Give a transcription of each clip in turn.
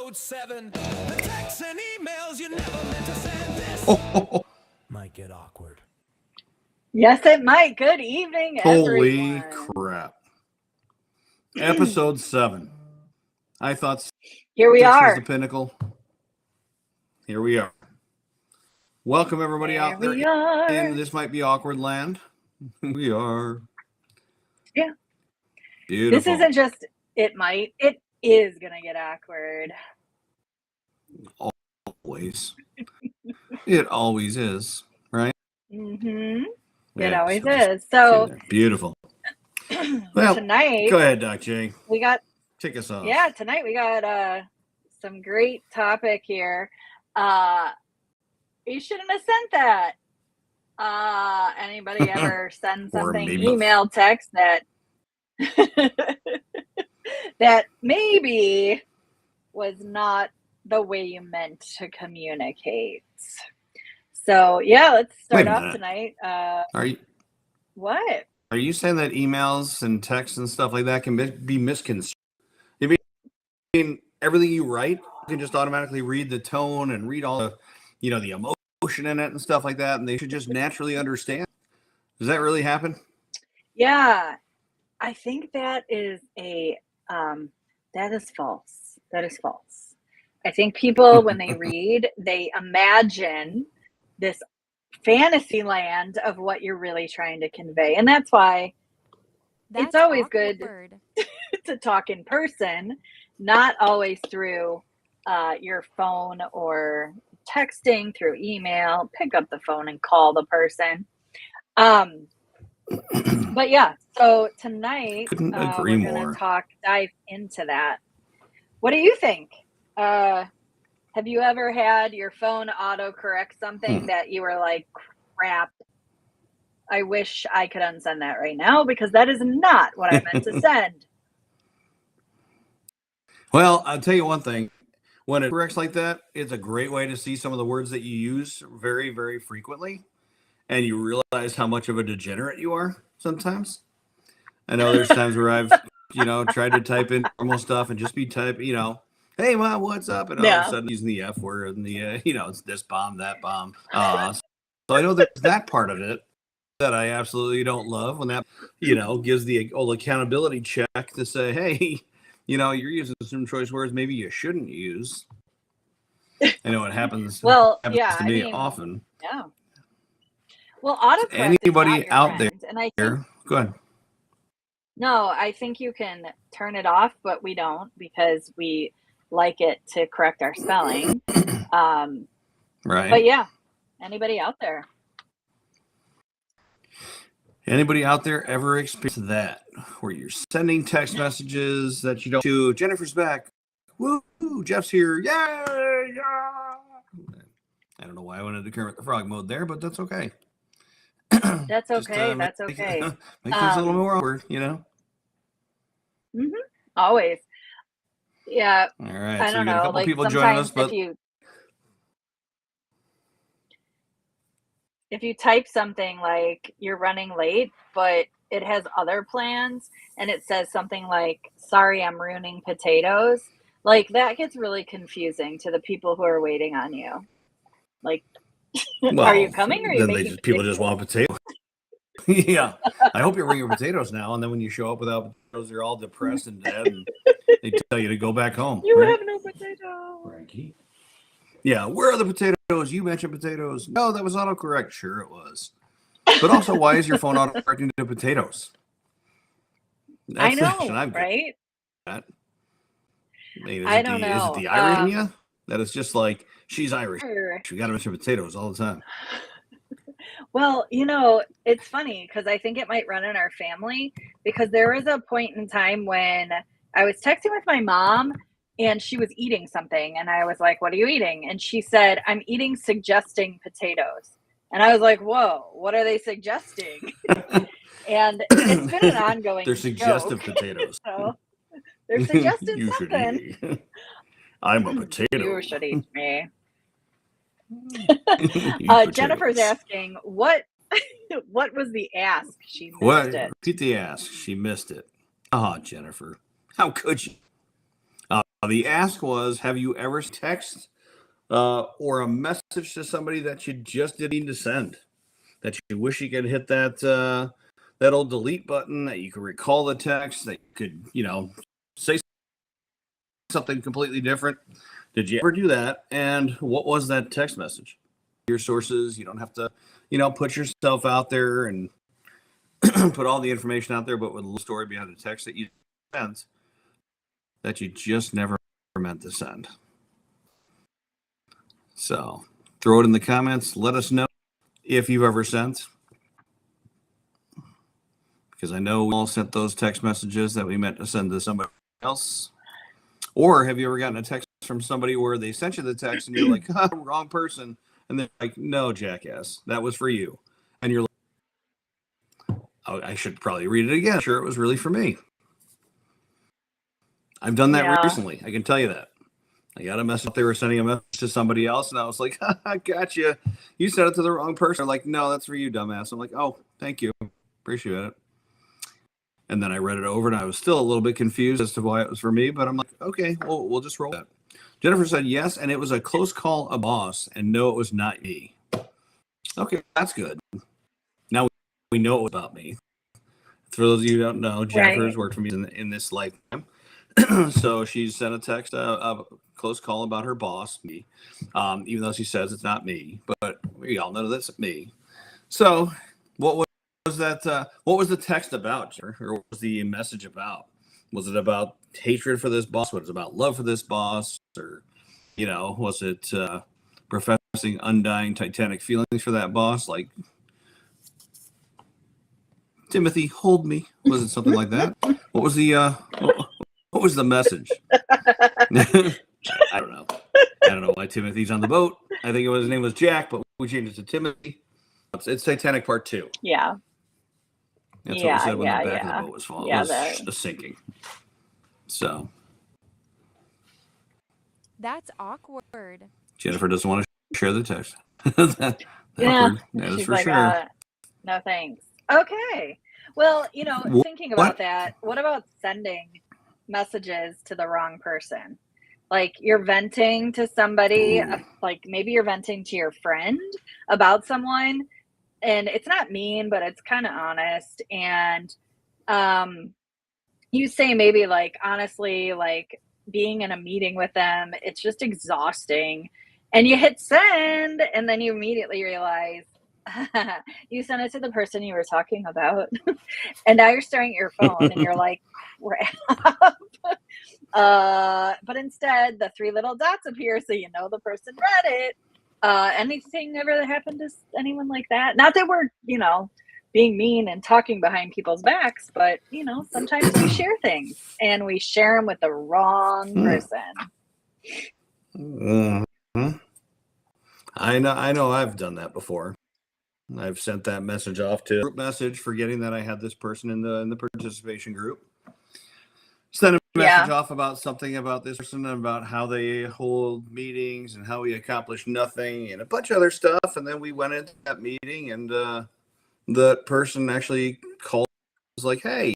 Episode 7. The texts and emails you never meant to send. This might get awkward. Yes, it might. Good evening, Holy everyone. crap. Episode 7. I thought Here we 6 was are. the pinnacle. Here we are. Welcome everybody out there in This Might Be Awkward land. We are. Yeah. Beautiful. This isn't just it might. It is going to get awkward. Always. It always is, right? Mm-hmm. Yeah, It always so just is. So beautiful. Well, tonight go ahead, Doc J. we got Kick us off. Yeah, tonight we got some great topic here. You shouldn't have sent that. Anybody ever send something, email, text that that maybe was not the way you meant to communicate? So yeah, let's start off tonight. Are you? What? Are you saying that emails and texts and stuff like that can be misconstrued? You mean everything you write, you can just automatically read the tone and read all the, the emotion in it and stuff like that, and they should just naturally understand? Does that really happen? Yeah, I think that is that is false. That is false. I think people, when they read, they imagine this fantasy land of what you're really trying to convey. And that's why it's always good to talk in person, not always through your phone or texting, through email. Pick up the phone and call the person. But yeah, so tonight we're going to dive into that. What do you think? Have you ever had your phone autocorrect something that you were like, crap, I wish I could unsend that right now because that is not what I meant to send? Well, I'll tell you one thing. When it corrects like that, it's a great way to see some of the words that you use very, very frequently. And you realize how much of a degenerate you are sometimes. I know there's times where I've, tried to type in normal stuff and just be typing, hey, Mom, what's up? And all of a sudden using the F word and the, it's this bomb, that bomb. So I know there's that part of it that I absolutely don't love when that, gives the old accountability check to say, hey, you're using some choice words maybe you shouldn't use. I know it happens. Well, to me often. Yeah. Well, autocorrect anybody out there? And I think, go ahead. No, I think you can turn it off, but we don't because we like it to correct our spelling. Right. But yeah, anybody out there? Anybody out there ever experienced that? Where you're sending text messages that you don't to Jennifer's back. Woo, Jeff's here. Yay! Yeah! I don't know why I went into Kermit the Frog mode there, but that's okay. That's okay. That's okay. Make things a little more awkward, Mm-hmm. Always. Yeah. All right. I don't know. A couple like people joining us, but if you type something like you're running late, but it has other plans and it says something like, sorry, I'm ruining potatoes. Like that gets really confusing to the people who are waiting on you. Like, are you coming or are you making people just want potatoes? Yeah. I hope you're bringing potatoes now. And then when you show up without potatoes, they're all depressed and dead. And they tell you to go back home. You have no potatoes. Frankie. Yeah. Where are the potatoes? You mentioned potatoes. No, that was autocorrect. Sure it was. But also, why is your phone autocorrecting to potatoes? That's I know, right? I don't know. Is it the Irish in you? That it's just like, she's Irish. We got to mention potatoes all the time. Well, it's funny because I think it might run in our family because there was a point in time when I was texting with my mom and she was eating something and I was like, what are you eating? And she said, I'm eating suggesting potatoes. And I was like, whoa, what are they suggesting? And it's been an ongoing They're suggestive potatoes. So they're suggesting something. I'm a potato. You should eat me. Jennifer's asking, what was the ask? She missed it. Repeat the ask. She missed it. Oh, Jennifer. How could you? The ask was, have you ever text or a message to somebody that you just didn't mean to send? That you wish you could hit that old delete button, that you could recall the text, that you could, say something completely different. Did you ever do that? And what was that text message? Your sources. You don't have to, put yourself out there and put all the information out there, but with a little story behind the text that you sent that you just never meant to send. So throw it in the comments. Let us know if you've ever sent, because I know we all sent those text messages that we meant to send to somebody else. Or have you ever gotten a text from somebody where they sent you the text and you're like, wrong person, and they're like, no, jackass, that was for you, and you're like, oh, I should probably read it again. Sure, it was really for me. I've done that recently. I can tell you that. I got a message. They were sending a message to somebody else, and I was like, I gotcha. You sent it to the wrong person. They're like, no, that's for you, dumbass. I'm like, oh, thank you. Appreciate it. And then I read it over, and I was still a little bit confused as to why it was for me, but I'm like, okay, well, we'll just roll that. Jennifer said yes, and it was a close call, a boss, and no, it was not me. Okay, that's good. Now we know it was about me. For those of you who don't know, Jennifer has worked for me in this lifetime. So she sent a text, a close call about her boss, me, even though she says it's not me, but we all know that's me. So what was that? What was the text about, or what was the message about? Was it about hatred for this boss? Was it about love for this boss? Or, was it professing undying Titanic feelings for that boss? Like, Timothy, hold me. Was it something like that? What was the message? I don't know. I don't know why Timothy's on the boat. I think his name was Jack, but we changed it to Timothy. It's Titanic Part 2. Yeah. That's what we said when the back of the boat was falling. Was sinking. So. That's awkward. Jennifer doesn't want to share the text. That is for like, sure. No thanks. Okay. Well, thinking about that, what about sending messages to the wrong person? Like, you're venting to somebody, like maybe you're venting to your friend about someone, and it's not mean, but it's kind of honest. And you say maybe like, honestly, like being in a meeting with them, it's just exhausting. And you hit send, and then you immediately realize you sent it to the person you were talking about. And now you're staring at your phone and you're like, crap. But instead, the 3 little dots appear, so you know the person read it. Anything ever happened to anyone like that? Not that we're, being mean and talking behind people's backs, but, sometimes we share things and we share them with the wrong person. I know I've done that before. I've sent that message off to a group message, forgetting that I had this person in the participation group. Send a message off about something about this person and about how they hold meetings and how we accomplish nothing and a bunch of other stuff. And then we went into that meeting, and the person actually called, was like, hey,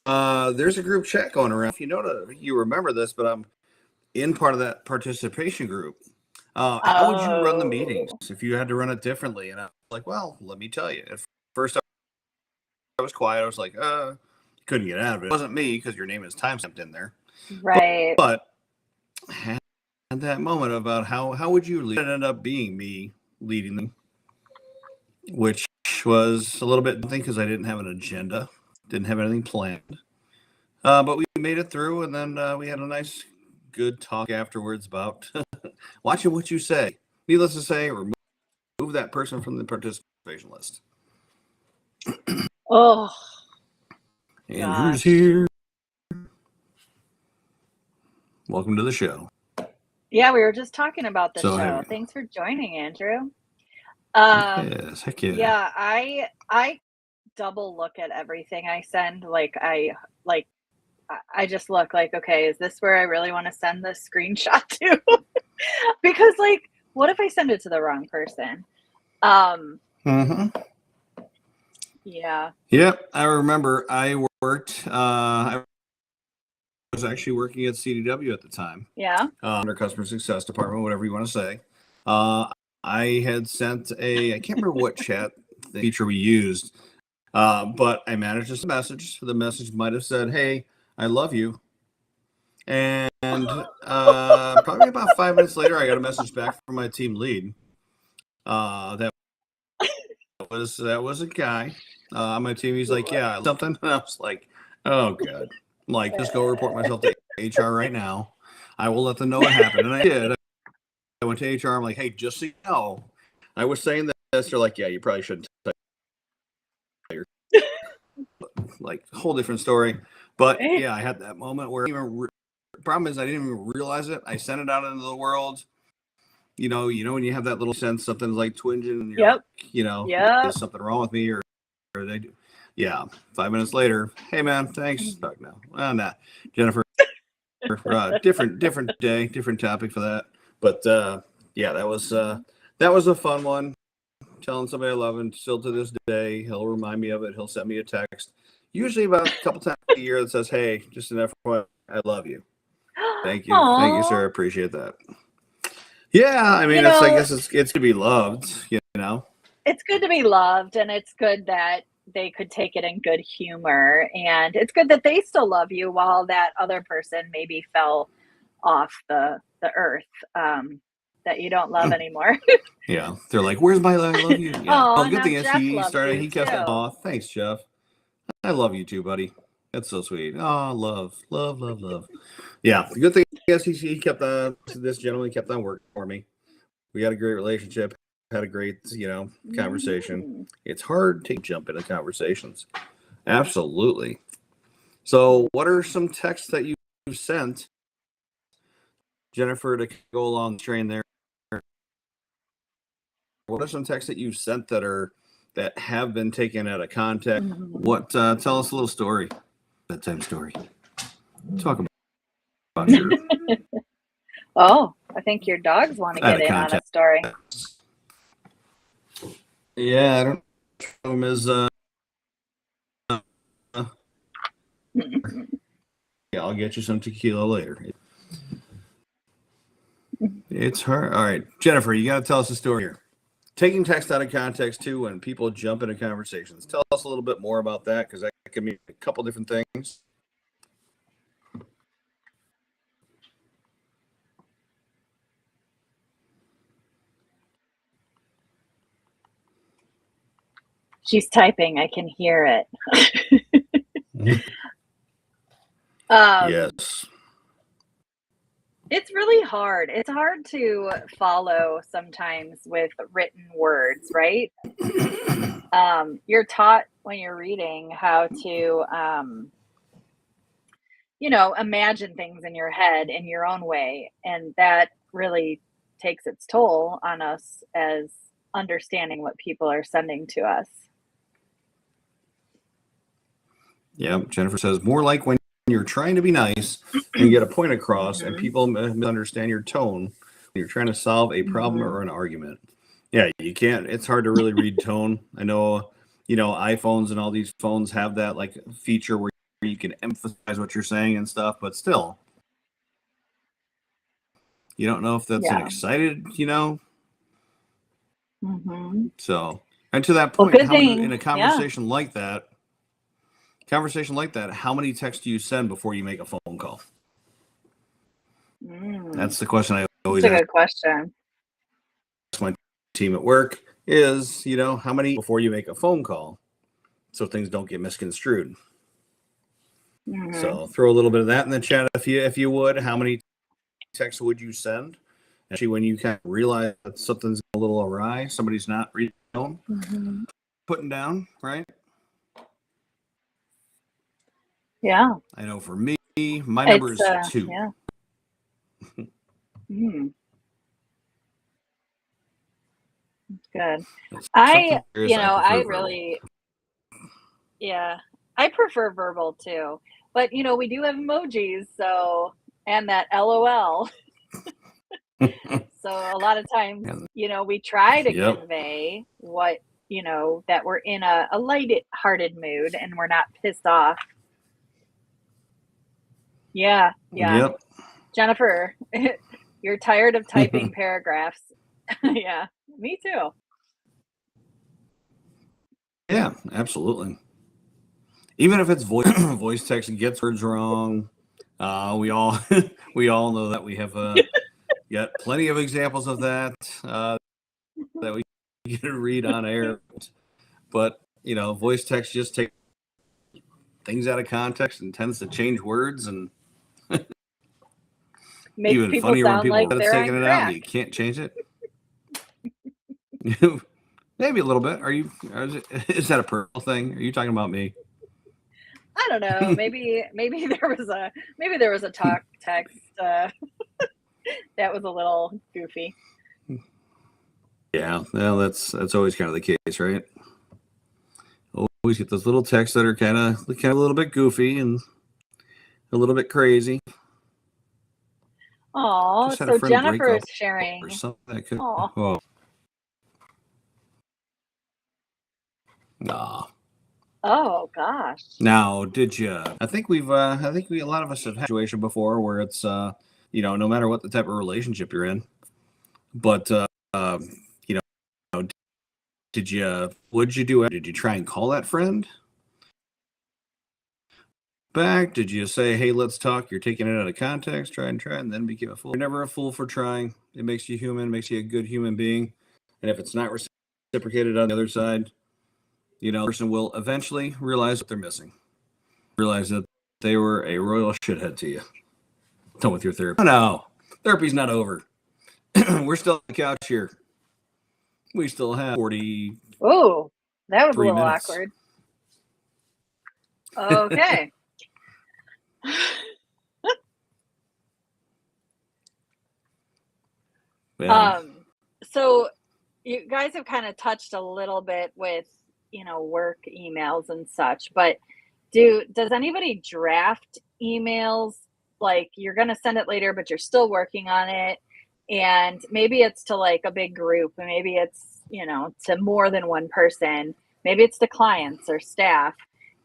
there's a group chat going around. If you remember this, but I'm in part of that participation group. How would you run the meetings if you had to run it differently? And I was like, well, let me tell you. At first, I was quiet. I was like, couldn't get out of it. It wasn't me, because your name is timestamped in there. Right. But had that moment about how would you lead? It ended up being me leading them, which was a little bit daunting because I didn't have an agenda, didn't have anything planned. But we made it through, and then we had a nice, good talk afterwards about watching what you say. Needless to say, remove that person from the participation list. Oh, Andrew's here. Welcome to the show. Yeah, we were just talking about the show. Thanks for joining, Andrew. Yes, heck yeah. Yeah, I double look at everything I send. I just look like, okay, is this where I really want to send this screenshot to? Because what if I send it to the wrong person? Yeah. Yep. I remember I worked, I was actually working at CDW at the time, Yeah. under customer success department, whatever you want to say. I had sent I can't remember what chat feature we used, but I managed to send a message. The message might have said, "Hey, I love you." And probably about 5 minutes later, I got a message back from my team lead. That was a guy on my team. He's like, "Yeah, something." And I was like, "Oh God!" I'm like, just go report myself to HR right now. I will let them know what happened, and I did. I went to HR. I'm like, "Hey, just so you know, I was saying this." They're like, "Yeah, you probably shouldn't." Like, whole different story. But yeah, I had that moment where problem is I didn't even realize it. I sent it out into the world. You know when you have that little sense something's like twinging, and you're like, is something wrong with me, or they do? Yeah. 5 minutes later, hey man, thanks. Fuck no. Well, nah, Jennifer. Different day, different topic for that. But yeah, that was a fun one. Telling somebody I love him still to this day. He'll remind me of it. He'll send me a text, usually about a couple times a year, that says, "Hey, just an FYI, I love you. Thank you, sir. Appreciate that." Yeah, I mean, I guess it's to be loved, It's good to be loved, and it's good that they could take it in good humor, and it's good that they still love you while that other person maybe fell off the earth, that you don't love anymore. Yeah, they're like, "Where's my I love you?" Yeah. Oh, Well, the good now thing is Jeff loves you he kept that. too. Aw, thanks, Jeff. I love you too, buddy. That's so sweet. Oh, love, love, love, love. Yeah, the good thing is he kept on. This gentleman kept on working for me. We had a great relationship. Had a great, conversation. Mm. It's hard to jump into conversations. Absolutely. So, what are some texts that you've sent, Jennifer, to go along the train there? What are some texts that you've sent that have been taken out of context? What? Tell us a little story. Bedtime story. Talk about your Oh, I think your dogs want to out get of in on a context. story. Yeah, I don't know him as yeah, I'll get you some tequila later. It's her. All right, Jennifer, you got to tell us a story here. Taking text out of context too, when people jump into conversations. Tell us a little bit more about that, because that could mean a couple different things. She's typing. I can hear it. Yes. It's really hard. It's hard to follow sometimes with written words, right? You're taught when you're reading how to, imagine things in your head in your own way. And that really takes its toll on us as understanding what people are sending to us. Yeah, Jennifer says more like when you're trying to be nice and get a point across, and people misunderstand your tone when you're trying to solve a problem or an argument. Yeah, you can't. It's hard to really read tone. I know, iPhones and all these phones have that like feature where you can emphasize what you're saying and stuff, but still, you don't know if that's an Yeah. excited, Mm-hmm. So, and to that Well, point, good how many thing. in a conversation like that? How many texts do you send before you make a phone call? That's the question I always That's a ask good question. my team at work is, how many before you make a phone call so things don't get misconstrued. So throw a little bit of that in the chat if you would. How many texts would you send? Actually, when you kind of realize that something's a little awry, somebody's not reading, putting down, right? Yeah. I know for me, my number is 2. Yeah. Good. I really, yeah, I prefer verbal too. But, we do have emojis, so, and that LOL. So a lot of times, we try to convey what, that we're in a light-hearted mood and we're not pissed off, Yeah. Yep. Jennifer, you're tired of typing paragraphs. Yeah, me too. Yeah, absolutely. Even if it's voice text and gets words wrong, we all we all know that. We have got plenty of examples of that that we can read on air. But voice text just takes things out of context and tends to change words, and Makes even people funnier when sound people like have they're taken on it out and crack. you can't change it. Maybe a little bit. Is that a personal thing? Are you talking about me? I don't know. Maybe there was a talk text that was a little goofy. Yeah, well, that's always kind of the case, right? Always get those little texts that are kind of a little bit goofy and a little bit crazy. Oh, Just had a so friend break Jennifer up is or sharing. something that could. Oh, Oh, nah. oh gosh. Now, did you? I think a lot of us have had a situation before where it's, no matter what the type of relationship you're in, but you know, what'd you do? Did you try and call that friend back? Did you say, hey, let's talk? You're taking it out of context, try, and then became a fool. You're never a fool for trying. It makes you human, makes you a good human being. And if it's not reciprocated on the other side, the person will eventually realize what they're missing. Realize that they were a royal shithead to you. Done with your therapy. Oh, no, therapy's not over. We're still on the couch here. We still have 43 Oh, that was a little minutes. awkward. Okay. Yeah. So you guys have kind of touched a little bit with, work emails and such, but does anybody draft emails like you're going to send it later, but you're still working on it? And maybe it's to like a big group, and maybe it's, to more than one person. Maybe it's to clients or staff.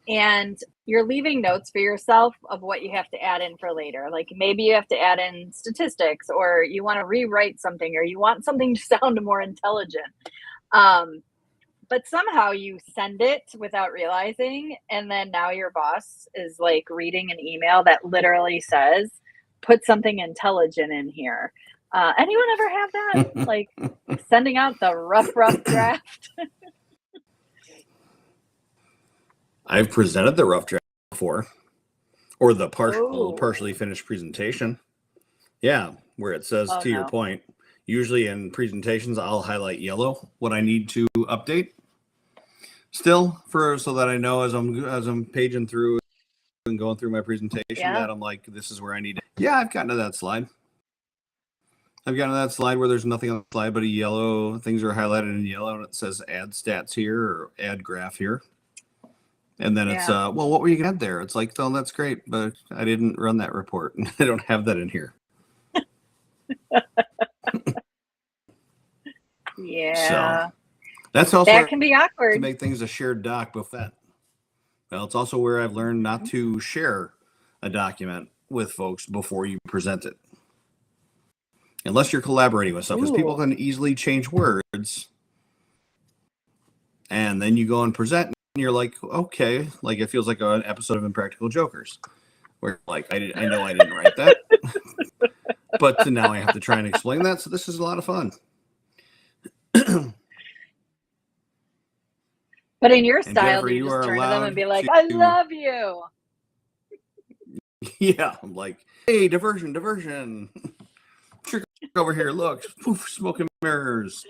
And you're leaving notes for yourself of what you have to add in for later. Like maybe you have to add in statistics, or you want to rewrite something, or you want something to sound more intelligent. But somehow you send it without realizing, and then now your boss is like reading an email that literally says, put something intelligent in here. Anyone ever have that? Like sending out the rough draft? I've presented the rough draft before, or the Oh, partially finished presentation. Yeah, where it says, oh to your no. point, usually in presentations, I'll highlight yellow what I need to update still so that I know as I'm paging through and going through my presentation that I'm like, this is where I need it. Yeah, I've gotten to that slide. I've gotten to that slide where there's nothing on the slide but a yellow, things are highlighted in yellow, and it says add stats here or add graph here. And then it's, well, what were you going to add there? It's like, oh, that's great, but I didn't run that report. I don't have that in here. Yeah. So that's also That can be awkward. to make things a shared doc before that. Well, it's also where I've learned not to share a document with folks before you present it. Unless you're collaborating with someone, because people can easily change words. And then you go and present, and you're like, okay, like it feels like an episode of Impractical Jokers, where like I know I didn't write that, but now I have to try and explain that. So this is a lot of fun. But in your And style, Jennifer, do you you just are turn to them allowed and be like, to- I love you? Yeah, I'm like, hey, diversion. Trick over here, look, poof, smoke and mirrors.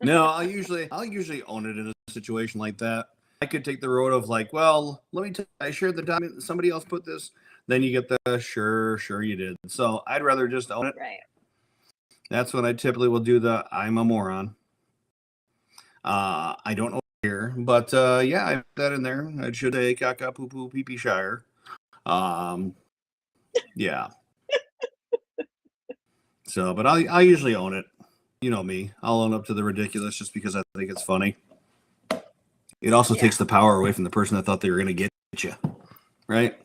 No, I'll usually own it in a situation like that. I could take the road of like, well, let me tell you, I shared the document, somebody else put this. Then you get the sure you did. So I'd rather just own it. Right. That's when I typically will do the I'm a moron. I don't know here, but yeah, I put that in there. I should say caca poo poo pee pee shire. Yeah. So, but I usually own it. You know me. I'll own up to the ridiculous just because I think it's funny. It also takes the power away from the person that thought they were going to get you. Right?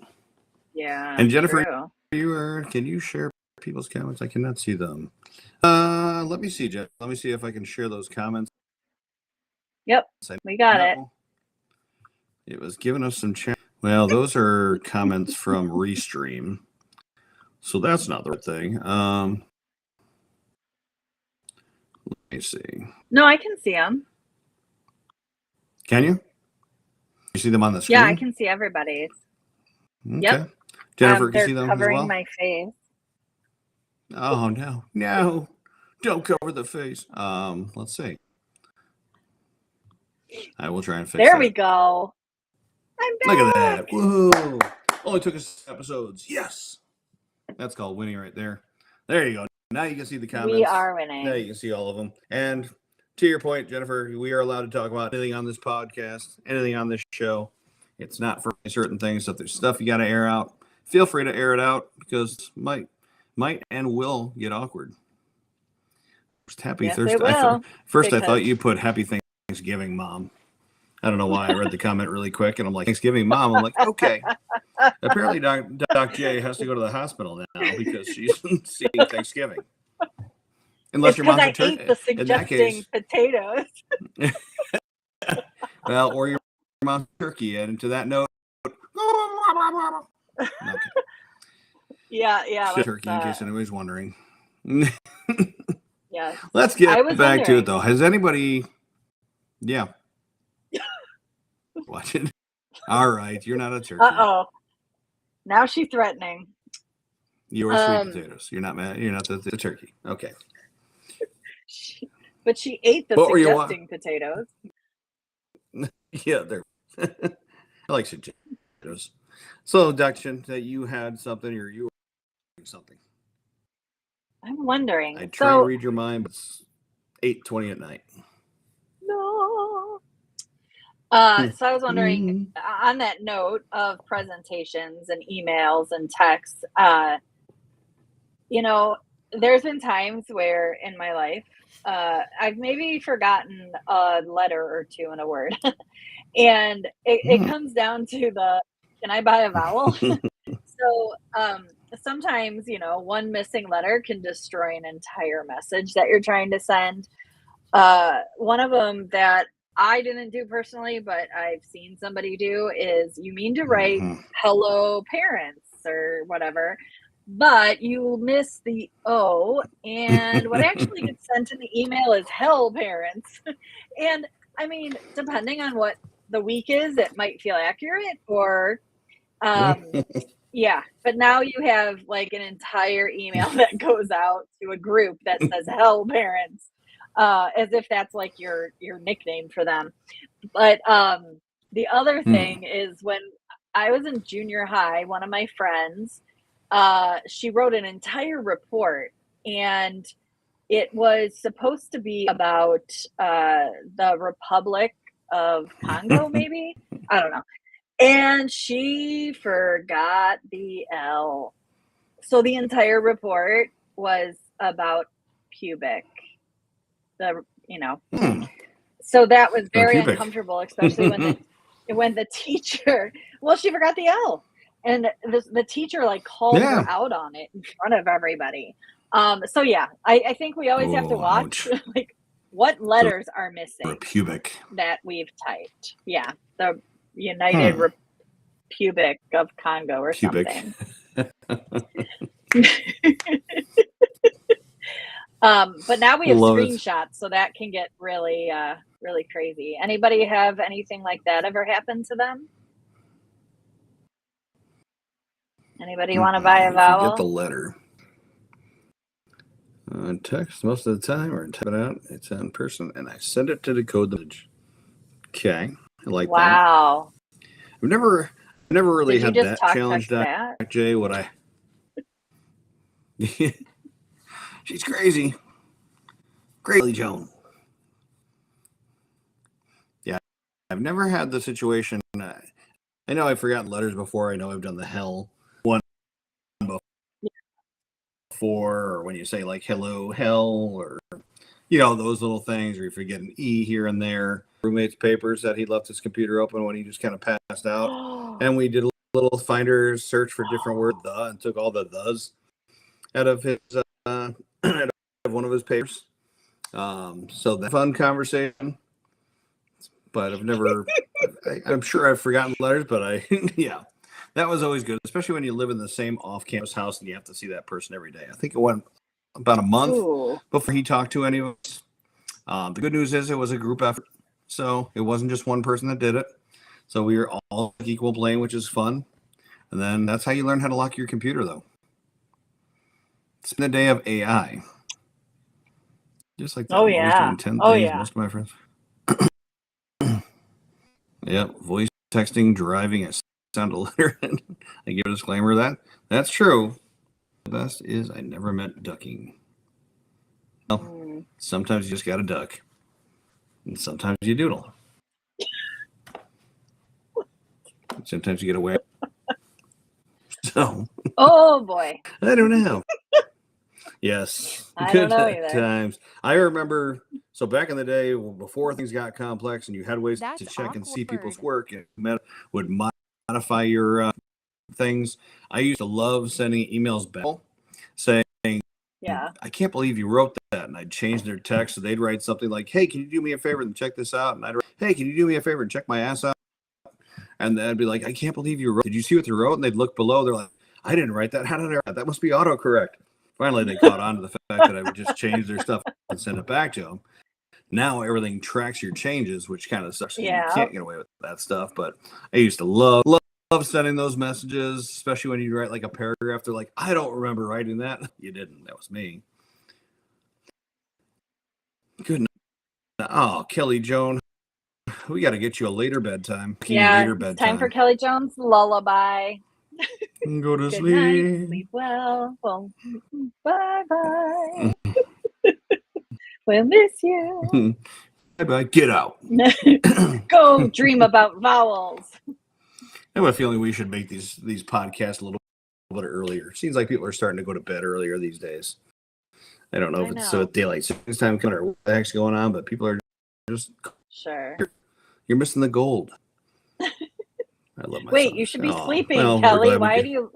Yeah. And Jennifer, true. can you share people's comments? I cannot see them. Let me see, Jeff. Let me see if I can share those comments. Yep. We got it. It was giving us some chat. Well, those are comments from Restream. So that's not the right thing. Let me see. No, I can see them. Can you? You see them on the screen? Yeah, I can see everybody's. Okay. Yep. Jennifer, can you they're see them covering as well? my face. Oh, no. Don't cover the face. Let's see. I will try and fix There that. we go. I'm back. Look at that. Whoa. Only took us episodes. Yes. That's called winning right there. There you go. Now you can see the comments. We are winning. Now you can see all of them. And to your point, Jennifer, we are allowed to talk about anything on this podcast, anything on this show. It's not for certain things. So if there's stuff you got to air out, feel free to air it out because might and will get awkward. Happy Thursday. It will, I thought you put Happy Thanksgiving, Mom. I don't know why. I read the comment really quick, and I'm like, Thanksgiving, Mom. I'm like, okay. Apparently, Doc J has to go to the hospital now because she's seeing Thanksgiving. Unless your mom's a turkey. I ate the suggesting potatoes. Well, or your mom's turkey. And to that note, okay. Yeah. Turkey, in case anybody's wondering. Yeah. Let's get back to it, though. Has anybody... Yeah. Watch it. All right. You're not a turkey. Uh-oh. Now she's threatening. You're sweet potatoes. You're not mad. You're not the turkey. Okay. But she ate the suggesting potatoes. Yeah, they're... I like suggesting potatoes. So, Dutchin, that you had something or you were doing something. I'm wondering. I try to read your mind, but it's 8:20 at night. No. So I was wondering, on that note of presentations and emails and texts, there's been times where in my life, I've maybe forgotten a letter or two in a word. And it comes down to can I buy a vowel? So sometimes, one missing letter can destroy an entire message that you're trying to send. One of them that I didn't do personally, but I've seen somebody do is you mean to write hello parents or whatever, but you miss the O, and what actually gets sent in the email is hell parents. And I mean, depending on what the week is, it might feel accurate or yeah, but now you have like an entire email that goes out to a group that says hell parents. As if that's like your nickname for them. But the other thing is when I was in junior high, one of my friends, she wrote an entire report, and it was supposed to be about the Republic of Congo, maybe? I don't know. And she forgot the L. So the entire report was about pubic. So that was very uncomfortable, especially when the teacher, she forgot the L, and the teacher like called her out on it in front of everybody. So yeah, I think we always have to watch like what letters are missing pubic that we've typed. Yeah, the United Republic of Congo or something. But now we have screenshots, so that can get really, really crazy. Anybody have anything like that ever happen to them? Anybody want to buy a vowel? Get the letter. Text most of the time, or type it out. It's in person, and I send it to decode the message. Okay, I like that. Wow. I've never really had that challenge, Dr. J. What I... She's crazy. Crazy Joan. Yeah, I've never had the situation. I know I've forgotten letters before. I know I've done the hell one before, or when you say like hello, hell, or those little things, or you forget an E here and there. Roommate's papers that he left his computer open when he just kind of passed out, and we did a little finder search for different words, and took all the thes out of his out of one of his papers. So that fun conversation. But I've never. I'm sure I've forgotten letters, but yeah, that was always good, especially when you live in the same off-campus house and you have to see that person every day. I think it went about a month before he talked to any of us. The good news is it was a group effort, so it wasn't just one person that did it. So we were all equal playing, which is fun. And then that's how you learn how to lock your computer, though. It's been a day of AI. Just like that. Oh, I'm always yeah. doing 10 Oh, things, yeah. most of my friends. Yep, voice texting, driving, I sound a letter. I give a disclaimer that that's true. The best is I never meant ducking. Well, sometimes you just got to duck. And sometimes you doodle. Sometimes you get away. So. Oh, boy. I don't know. Yes. I don't know either. Times. I remember, so back in the day, before things got complex and you had ways That's to check and see people's awkward. work and would modify your things. I used to love sending emails back saying, Yeah. I can't believe you wrote that. And I'd change their text. So they'd write something like, hey, can you do me a favor and check this out? And I'd write, hey, can you do me a favor and check my ass out? And they'd be like, I can't believe you wrote. Did you see what you wrote? And they'd look below. They're like, I didn't write that. How did I write that? That must be autocorrect. Finally, they caught on to the fact that I would just change their stuff and send it back to them. Now everything tracks your changes, which kind of sucks. Yeah. You can't get away with that stuff. But I used to love sending those messages, especially when you write like a paragraph. They're like, I don't remember writing that. You didn't. That was me. Good night. Oh, Kelly Joan. We got to get you a later bedtime. Yeah, Later it's bedtime. time for Kelly Jones' lullaby. Go to Good sleep. night, sleep well. Well, bye-bye. We'll miss you. Bye-bye. Get out. Go dream about vowels. I have a feeling we should make these podcasts a little bit earlier. Seems like people are starting to go to bed earlier these days. I don't know if it's daylight savings time coming or what the heck's going on, but people are just You're missing the gold. I love my Wait, sons. you should be sleeping, well, Kelly. Why do you?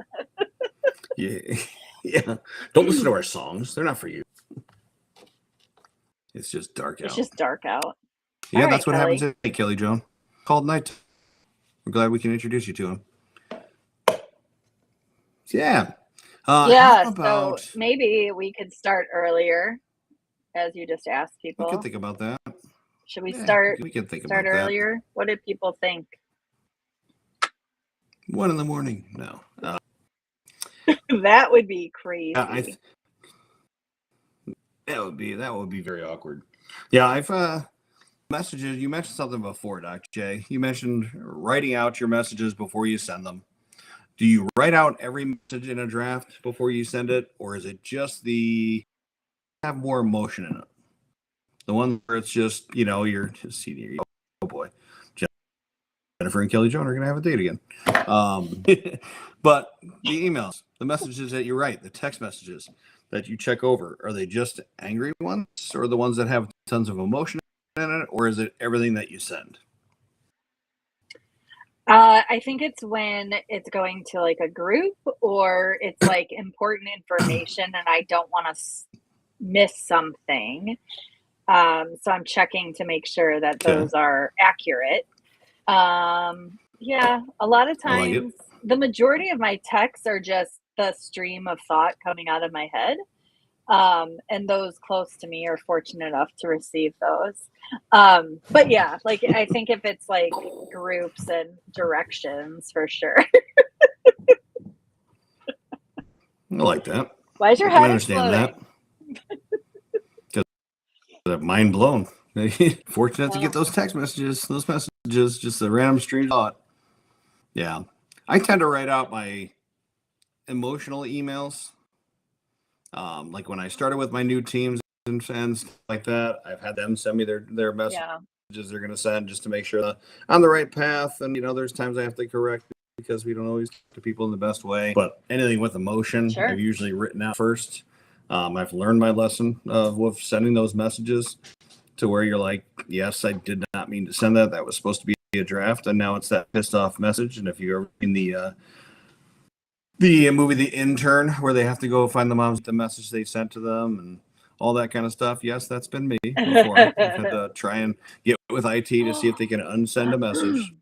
Yeah. Don't listen to our songs. They're not for you. It's just dark out. It's just dark out. Yeah, All that's right, what Kelly. happens at Kelly Joan. Called night. We're glad we can introduce you to him. Yeah. Yeah, how about, so maybe we could start earlier, as you just asked people. we could think about that. Should we start? We can think start about earlier. What did people think? 1 a.m. No. That would be crazy. That would be very awkward. Yeah, I've messages. You mentioned something before, Dr. J. You mentioned writing out your messages before you send them. Do you write out every message in a draft before you send it, or is it just have more emotion in it? The one where it's just, you're just senior. Oh boy, Jennifer and Kelly Joan are gonna have a date again. But the emails, the messages that you write, the text messages that you check over, are they just angry ones, or the ones that have tons of emotion in it, or is it everything that you send? I think it's when it's going to like a group or it's like important information and I don't want to miss something. So I'm checking to make sure that those are accurate. Yeah, a lot of times the majority of my texts are just the stream of thought coming out of my head. And those close to me are fortunate enough to receive those. But yeah, like I think if it's like groups and directions for sure. I like that. Why is your head exploding? That. Because mind blown. Fortunate to get those text messages, just a random stream of thought. Yeah. I tend to write out my emotional emails. Like when I started with my new teams and stuff like that, I've had them send me their messages they're going to send just to make sure that I'm on the right path. And, there's times I have to correct because we don't always talk to people in the best way. But anything with emotion, I've usually written out first. I've learned my lesson with sending those messages to where you're like, yes, I did not mean to send that. That was supposed to be a draft, and now it's that pissed off message. And if you've ever seen the movie The Intern, where they have to go find the moms the message they sent to them and all that kind of stuff. Yes, that's been me before. I've had to try and get with IT to see if they can unsend a message.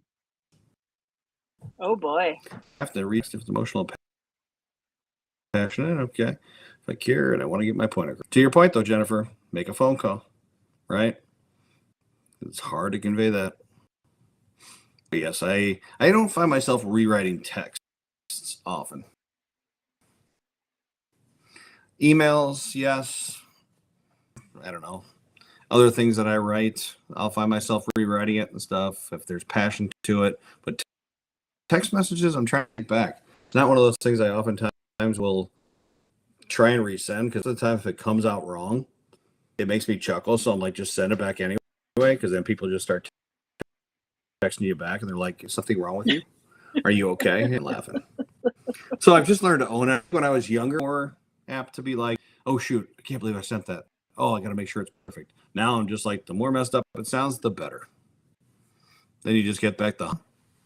Oh boy. I have to reach if it's emotional, passionate. Okay. If I care and I want to get my point across. To your point though, Jennifer, make a phone call, right? It's hard to convey that. But yes, I don't find myself rewriting texts often. Emails, yes. I don't know. Other things that I write, I'll find myself rewriting it and stuff if there's passion to it. But text messages, I'm trying to get back. It's not one of those things I oftentimes will try and resend, because at the time if it comes out wrong, it makes me chuckle. So I'm like, just send it back anyway, because then people just start texting you back and they're like, is something wrong with you? Are you okay? And laughing. So I've just learned to own it. When I was younger, more apt to be like, oh shoot, I can't believe I sent that. Oh, I got to make sure it's perfect. Now I'm just like, the more messed up it sounds, the better. Then you just get back the,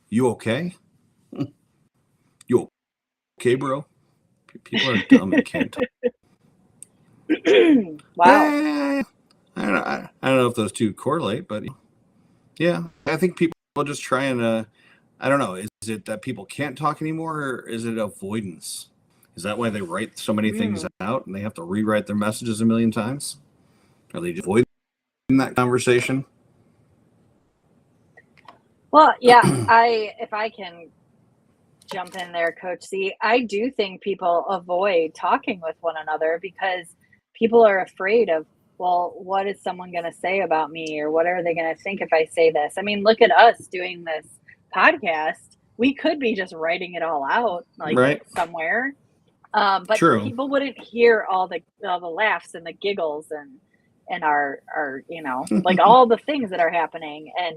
you okay? You okay, bro? People are dumb and can't talk. Wow. I don't know if those two correlate, but yeah, I think people just try and, I don't know, is it that people can't talk anymore, or is it avoidance? Is that why they write so many things out and they have to rewrite their messages a million times? Are they just avoiding that conversation? Well, yeah, if I can jump in there, Coach C, I do think people avoid talking with one another because people are afraid of, well, what is someone going to say about me, or what are they going to think if I say this? I mean, look at us doing this podcast. We could be just writing it all out, like Right. somewhere, but True. people wouldn't hear all the laughs and the giggles and our like all the things that are happening. And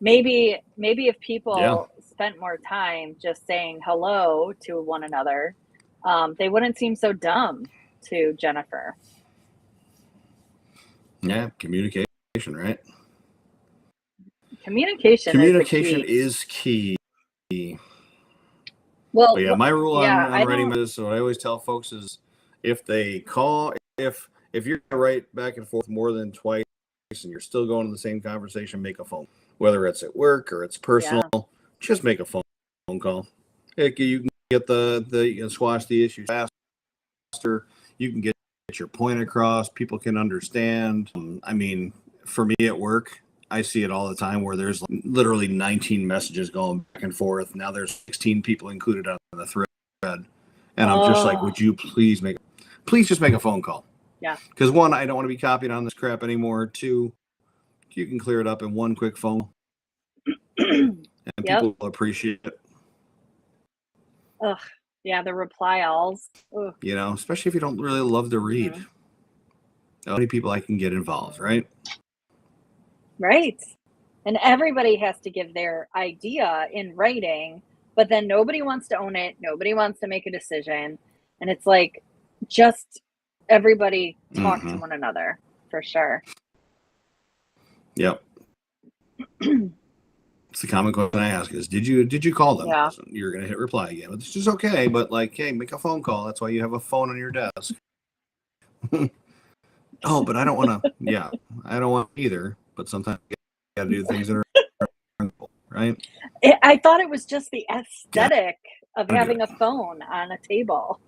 maybe if people spent more time just saying hello to one another, they wouldn't seem so dumb to Jennifer. Yeah, communication, right? Communication is key. Well, but yeah, my rule on writing don't- is, so I always tell folks is, if they call, if you're gonna write back and forth more than twice and you're still going to the same conversation, make a phone. Whether it's at work or it's personal, just make a phone call. Heck, you can get you can squash the issue faster. You can get your point across. People can understand. I mean, for me at work, I see it all the time where there's literally 19 messages going back and forth. Now there's 16 people included on the thread. And I'm just like, would you please just make a phone call? Yeah. Because one, I don't want to be copied on this crap anymore. Two, you can clear it up in one quick phone. And people will appreciate it. Ugh. Yeah, the reply alls. Ugh. You know, especially if you don't really love to read. How many people I can get involved, right? Right. And everybody has to give their idea in writing, but then nobody wants to own it. Nobody wants to make a decision. And it's like, just everybody talk to one another, for sure. Yep. It's the common question I ask is, did you call them? Yeah. So you're going to hit reply again. It's just okay, but like, hey, make a phone call. That's why you have a phone on your desk. Oh, but I don't want to. Yeah, I don't want either. But sometimes you got to do things that are right. I thought it was just the aesthetic of having a phone on a table.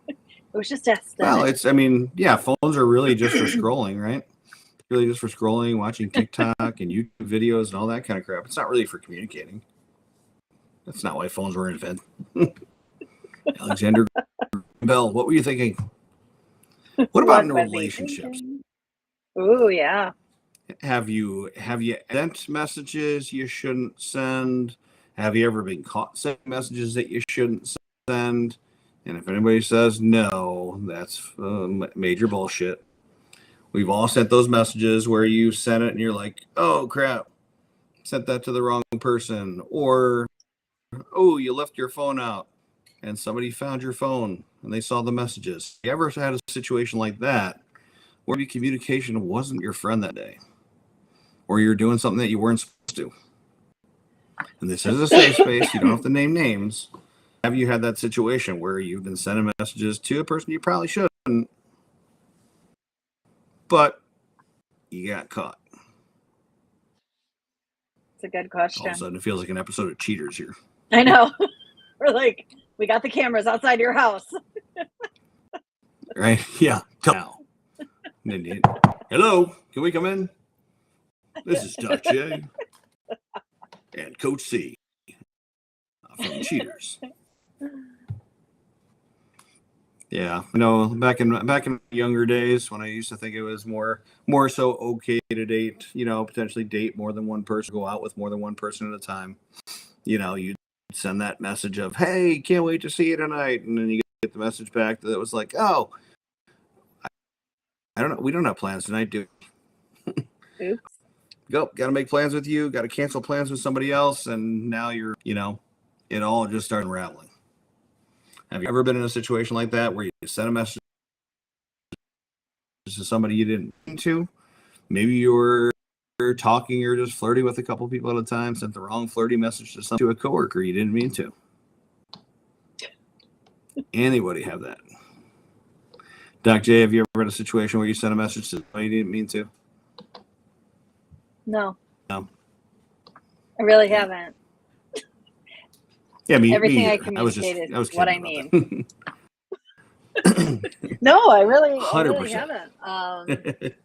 It was just aesthetic. Well, phones are really just for scrolling, right? Really just for scrolling, watching TikTok and YouTube videos and all that kind of crap. It's not really for communicating. That's not why phones were invented. Alexander Bell, what were you thinking? What about in relationships? Oh, yeah. Have you sent messages you shouldn't send? Have you ever been caught sending messages that you shouldn't send? And if anybody says no, that's major bullshit. We've all sent those messages where you sent it and you're like, oh crap, sent that to the wrong person. Or, oh, you left your phone out and somebody found your phone and they saw the messages. You ever had a situation like that where maybe communication wasn't your friend that day? Or you're doing something that you weren't supposed to? and this is a safe space, you don't have to name names. Have you had that situation where you've been sending messages to a person you probably shouldn't, but you got caught? It's a good All of a question. sudden, it feels like an episode of Cheaters here. I know. We're like, we got the cameras outside your house. Right? Yeah. Now. Hello, can we come in? This is Doc J and Coach C from Cheaters. Yeah, back in younger days when I used to think it was more so okay to date, potentially date more than one person, go out with more than one person at a time. You'd send that message of, "Hey, can't wait to see you tonight," and then you get the message back that was like, "Oh, I don't know, we don't have plans tonight, do we?" Oops. Got to make plans with you, got to cancel plans with somebody else, and now you're, it all just started unraveling. Have you ever been in a situation like that where you sent a message to somebody you didn't mean to? Maybe you were talking or just flirting with a couple people at a time, sent the wrong flirty message to a coworker you didn't mean to. Anybody have that? Doc J, have you ever had a situation where you sent a message to somebody you didn't mean to? No. No. I really haven't. Yeah, Everything me I either. communicated I was is what I kidding mean. No, I really 100%. haven't. That's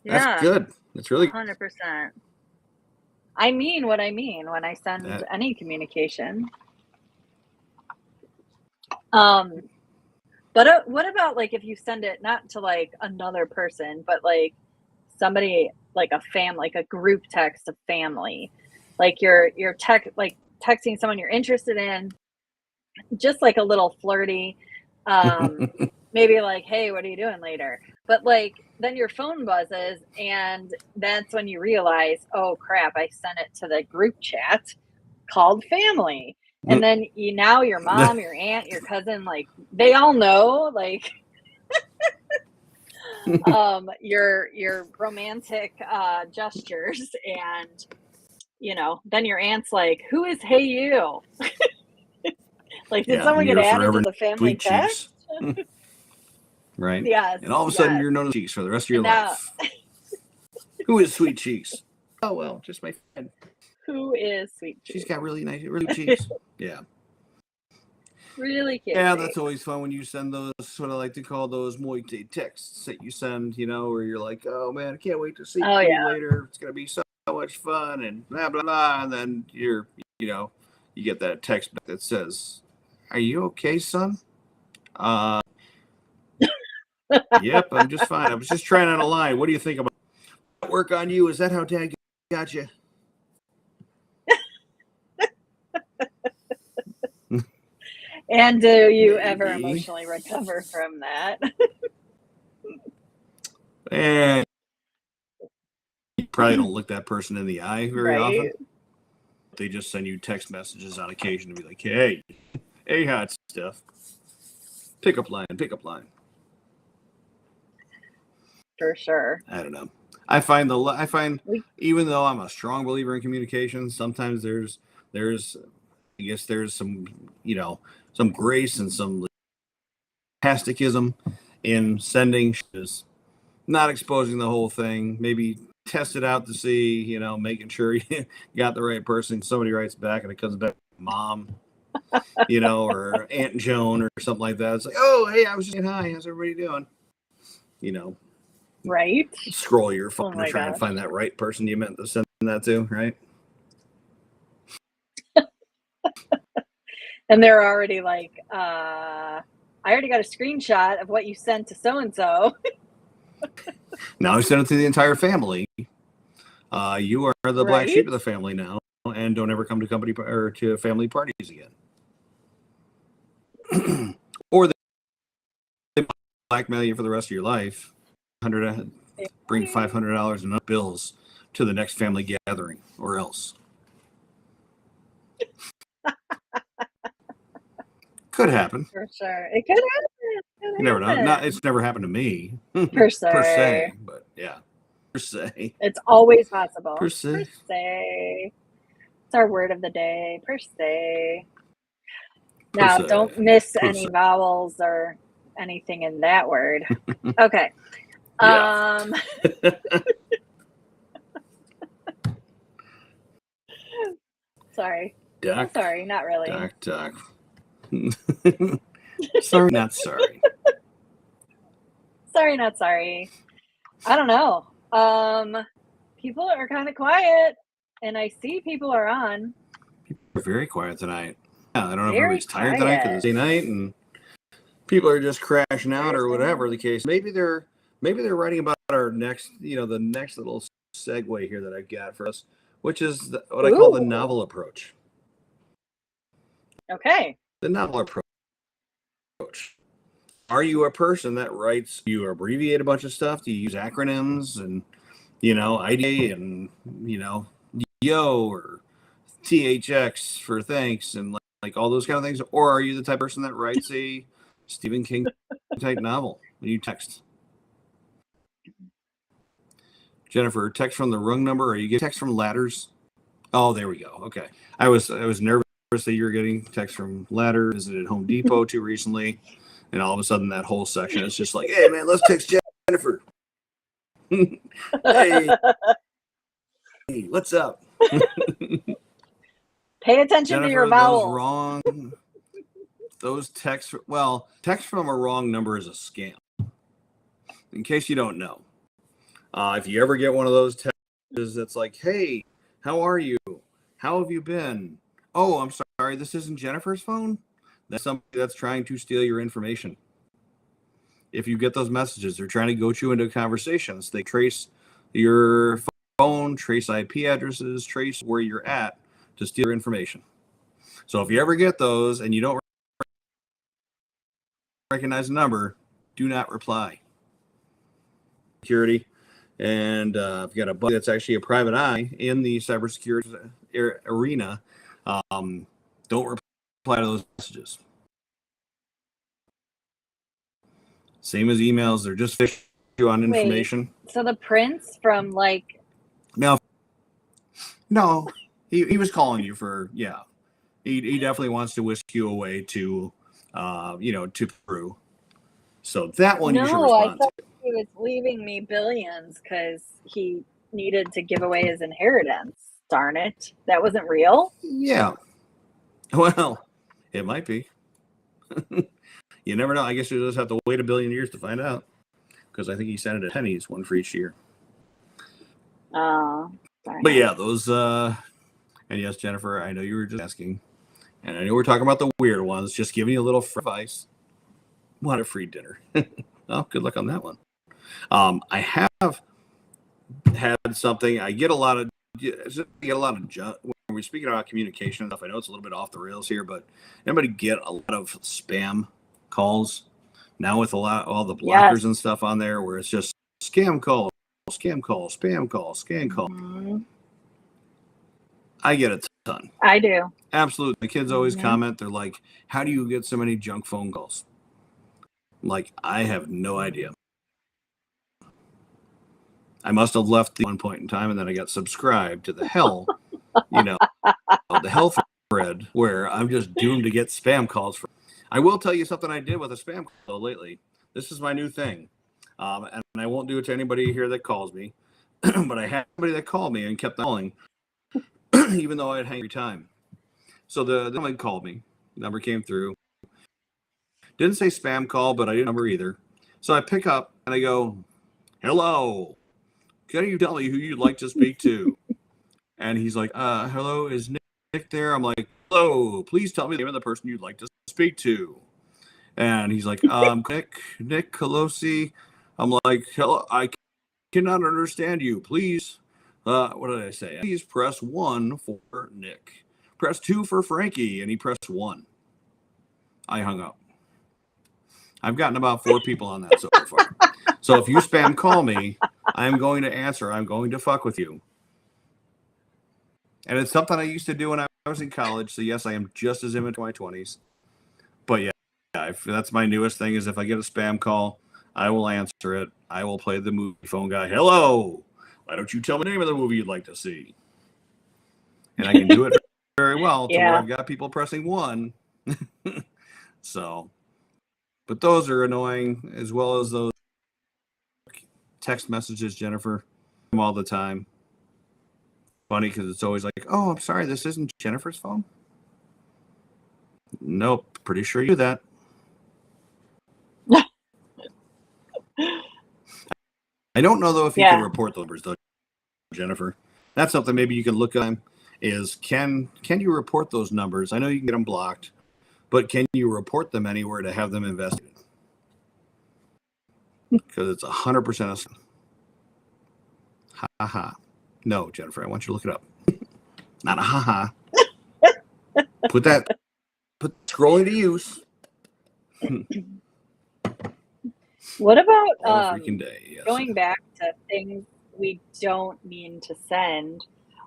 Yeah, good. That's really 100%. I mean what I mean when I send That- any communication. But what about like if you send it not to like another person, but like somebody like a family, like a group text of family, like you're texting someone you're interested in, just like a little flirty, maybe like, "Hey, what are you doing later?" But like then your phone buzzes, and that's when you realize, "Oh crap, I sent it to the group chat called family." And then now your mom, your aunt, your cousin, like they all know, like your romantic gestures, and then your aunt's like, "Who is Hey You?" Like, did someone get your added to forever the family sweet text? cheeks. Right? Yes. And all of a sudden yes. you're known as Cheeks for the rest of your And now, life. Who is Sweet Cheeks? Oh, well, just my friend. who is Sweet She's Cheeks? got really cheeks. Yeah. Really cute. Yeah, that's always fun when you send those, what I like to call those Muay texts that you send, where you're like, "Oh man, I can't wait to see Oh, you yeah. later. It's going to be so much fun," and blah, blah, blah. And then you get that text back that says, "Are you okay, son?" Yep, I'm just fine. I was just trying on a line. What do you think about work on you? Is that how Dad got you? And do you Maybe. ever emotionally recover from that? And you probably don't look that person in the eye very often. They just send you text messages on occasion to be like, hey, hot stuff. Pick up line. For sure. I don't know. I find even though I'm a strong believer in communication, sometimes there's I guess there's some some grace and some plasticism in sending, not exposing the whole thing. Maybe test it out to see, making sure you got the right person. Somebody writes back and it comes back, Mom, or Aunt Joan or something like that. It's like, "Oh, hey, I was just saying hi. How's everybody doing?" Right? Scroll your phone my to try and gosh. find that right person you meant to send that to, right? And they're already like, I already got a screenshot of what you sent to so-and-so. Now I send it to the entire family. You are the black sheep of the family now, and don't ever come to company or to family parties again. Or they blackmail you for the rest of your life. Bring $500 in bills to the next family gathering, or else. Could happen. For sure. It could happen. You never know. It's never happened to me. Per se. Per se, but yeah. Per se. It's always possible. Per se. It's That's our word of the day, per se. Per Now, se. don't miss Per any se. vowels or anything in that word. Okay. Yeah. Sorry. Duck. Sorry, not really. Duck. Sorry, not sorry. Sorry, not sorry. I don't know. People are kind of quiet, and I see people are on. People are very quiet tonight. Yeah, I don't know if Very everybody's tired tonight because it's day night and people are just crashing out or whatever the case. Maybe they're writing about our next, the next little segue here that I've got for us, which is what I call the novel approach. Okay. The novel approach. Are you a person that writes? You abbreviate a bunch of stuff? Do you use acronyms and IDA and yo or THX for thanks and like all those kind of things? Or are you the type of person that writes a Stephen King type novel when you text? Jennifer, text from the wrong number, or you get text from ladders? Oh, there we go. Okay. I was nervous that you were getting text from ladder. Visited Home Depot too recently, and all of a sudden that whole section is just like, hey man, let's text Jennifer. hey, what's up? Pay attention Jennifer, to your vowels. those wrong. Those text from a wrong number is a scam. In case you don't know, if you ever get one of those texts that's like, hey, how are you? How have you been? Oh, I'm sorry, this isn't Jennifer's phone. That's somebody that's trying to steal your information. If you get those messages, they're trying to goad you into conversations. They trace your phone, trace IP addresses, trace where you're at to steal your information. So if you ever get those and you don't recognize the number, do not reply. Security. And I've got a buddy that's actually a private eye in the cybersecurity arena. Don't reply to those messages. Same as emails. They're just fishing you on information. So the prince from No, he was calling you for, yeah. He definitely wants to whisk you away to, to Peru. So that one you should respond I thought he was leaving me billions because he needed to give away his inheritance. Darn it. That wasn't real? Yeah. Well, it might be. You never know. I guess you just have to wait a billion years to find out. Because I think he sent it at pennies, one for each year. Oh. But yeah, those, and yes, Jennifer, I know you were just asking. And I know we're talking about the weird ones, just giving you a little advice. What a free dinner. Oh, good luck on that one. I have had something. I get a lot of junk when we're speaking about communication stuff. I know it's a little bit off the rails here, but anybody get a lot of spam calls now with all the blockers and stuff on there where it's just scam call, spam call. Mm-hmm. I get a ton. I do. Absolutely. The kids always comment. They're like, how do you get so many junk phone calls? I'm like, I have no idea. I must have left at one point in time, and then I got subscribed to the hell, the health thread where I'm just doomed to get spam calls. I will tell you something I did with a spam call lately. This is my new thing, and I won't do it to anybody here that calls me, but I had somebody that called me and kept calling, even though I'd hang every time. So the gentleman called me. The number came through. Didn't say spam call, but I didn't number either. So I pick up and I go, hello. Can you tell me who you'd like to speak to? And he's like, hello, is Nick there? I'm like, hello, please tell me the name of the person you'd like to speak to. And he's like, Nick Colosi. I'm like, hello, I cannot understand you. Please, what did I say? Please press 1 for Nick. Press 2 for Frankie. And he pressed 1. I hung up. I've gotten about 4 people on that so far. So if you spam call me, I'm going to answer. I'm going to fuck with you. And it's something I used to do when I was in college. So yes, I am just as into my 20s. But yeah, that's my newest thing is if I get a spam call, I will answer it. I will play the movie phone guy. Hello. Why don't you tell me the name of the movie you'd like to see? and I can do it very well to where Yeah. I've got people pressing 1. So, but those are annoying, as well as those text messages, Jennifer, all the time. Funny because it's always like, oh, I'm sorry, this isn't Jennifer's phone. Nope, pretty sure you do that. I don't know though if you can report those numbers though, Jennifer. That's something maybe you can look at. Is can you report those numbers? I know you can get them blocked, but can you report them anywhere to have them investigated? Because it's 100%. Ha ha. No, Jennifer, I want you to look it up. Not a ha ha. Put scrolling to use. What about All freaking day. Yes. going back to things we don't mean to send?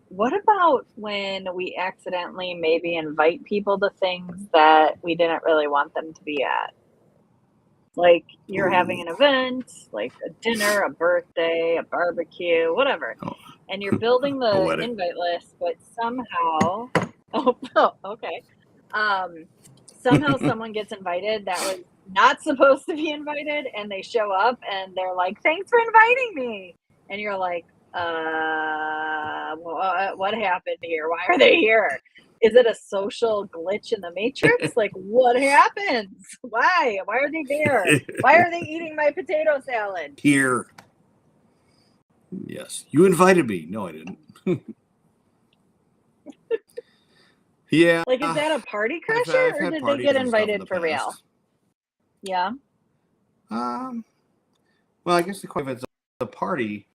What about when we accidentally maybe invite people to things that we didn't really want them to be at? Like you're having an event, like a dinner, a birthday, a barbecue, whatever. And you're building the invite list, but somehow, okay. Somehow someone gets invited that was not supposed to be invited, and they show up and they're like, thanks for inviting me. And you're like, what happened here? Why are they here? Is it a social glitch in the matrix? Like, what happens? Why are they there? Why are they eating my potato salad? Here. Yes. You invited me. No, I didn't. Yeah. Like, is that a party crasher, or did they get invited for real? Yeah. Well, I guess if it's a party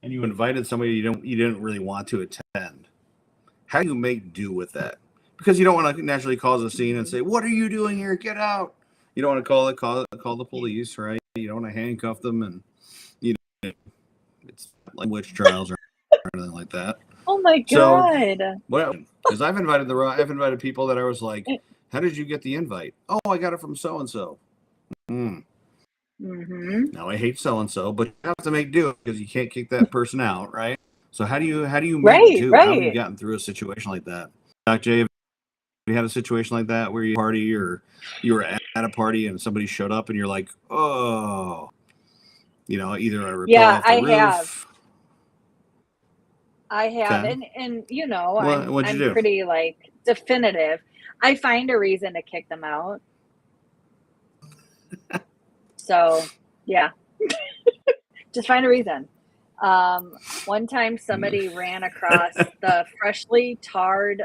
and you invited somebody you didn't really want to attend, how do you make do with that? Because you don't want to naturally cause a scene and say, "What are you doing here? Get out!" You don't want to call the police, right? You don't want to handcuff them, and it's like witch trials or anything like that. Oh my god! So, well, because I've invited people that I was like, "How did you get the invite?" "Oh, I got it from so and so." Now I hate so and so, but you have to make do because you can't kick that person out, right? So how do you make do? How have you gotten through a situation like that? Doc J, have you had a situation like that where you party or you were at a party and somebody showed up and you're like, oh, either I ripped off the roof. I have, Okay. and What'd you do? I'm pretty like definitive. I find a reason to kick them out. So yeah, just find a reason. One time somebody ran across the freshly tarred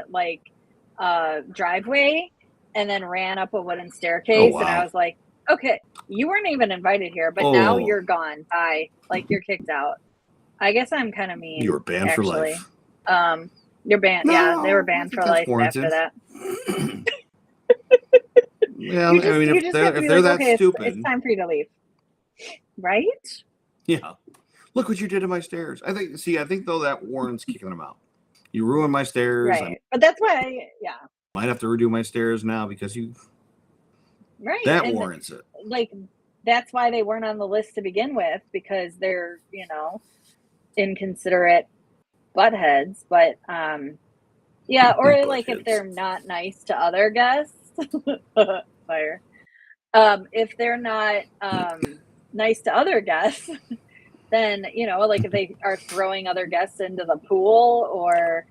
driveway and then ran up a wooden staircase. Oh, wow. And I was like, okay, you weren't even invited here, but now you're gone. Bye. Like, you're kicked out. I guess I'm kind of mean. You were banned for life. You're banned. No, yeah, they were banned for life warranted. after that. Yeah, if they're that stupid, it's time for you to leave. Right? Yeah. Look what you did to my stairs. I think though that warrants kicking them out. You ruined my stairs. Right. But that's why I might have to redo my stairs now because you. Right. That and warrants it. Like, that's why they weren't on the list to begin with, because they're, inconsiderate buttheads. But yeah, or like if they're not nice to other guests. Fire. If they're not nice to other guests, then like if they are throwing other guests into the pool or